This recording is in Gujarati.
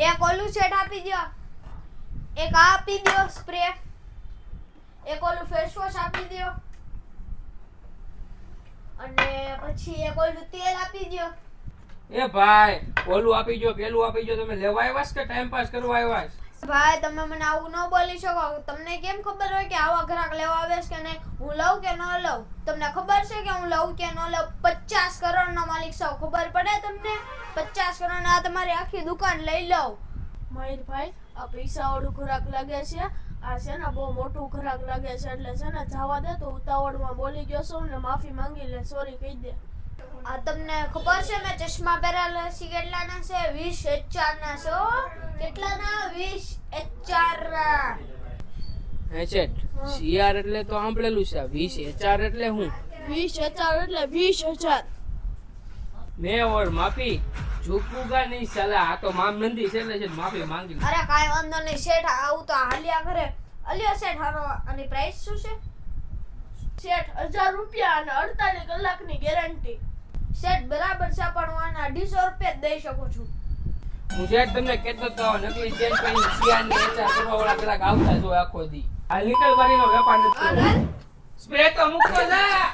એક ઓલું સેટ આપી દો, એક આ આપી દો સ્પ્રે, એક ઓલું ફેસ વોશ આપી દો, અને પછી એક ઓલું તેલ આપી દો. એ ભાઈ ઓલું આપી જો પેલું આપી જો, તમે લેવા આવ્યા છો કે ટાઈમ પાસ કરવા આવ્યા છો? ભાઈ તમે મને આવું ન બોલી શકો. તમને કેમ ખબર હોય કે આવા ગ્રાહક લેવા આવે છે કે નહીં? હું લઉં કે ન લઉં? તમને ખબર છે કે હું લઉં કે ન લઉં? 50 કરોડનો માલિક છું, ખબર પડે તમને? 50 કરોડ આ તમારી આખી દુકાન લઈ લઉં. મયુરભાઈ, આ પૈસા વાળું ખોરાક લાગે છે. આ છે ને બહુ મોટું ખોરાક લાગે છે, એટલે છે ને જવા દે. તો ઉતાવળમાં બોલી ગયો છું ને માફી માંગી લે, સોરી કહી દે. આ તમને ખબર છે મેં ચશ્મા પહેરેલા છે કેટલાના છે? 20 HR ના છે હો. કેટલાના? 20 HR ના. હે શેઠ, CR એટલે તો સાંભળેલું છે, 20 HR એટલે હું? 20,000 એટલે 20,000. મેં ઓર માફી ઝૂકુગા નહીં સાલા. આ તો મામ નંદી છે એટલે માફી માંગી લે. અરે કાઈ વાંધો નહીં શેઠ, આવું તો હાલ્યા કરે. અલ્યો શેઠ, હારો આની પ્રાઇસ શું છે? શેઠ, 1000 રૂપિયા અને 48 કલાકની ગેરંટી. શેઠ બરાબર છે, પણ હું આના 250 રૂપિયા જ દઈ શકું છું. હું શેઠ તમને કહેતો તો નકલી ચેન કરીને CR ની HR કરવા વાળા ગ્રાહક આવતા જ હોય આખો દી. આ લીકલ બારીનો વેપાર નથી. સ્પ્રે તો મૂકો જા.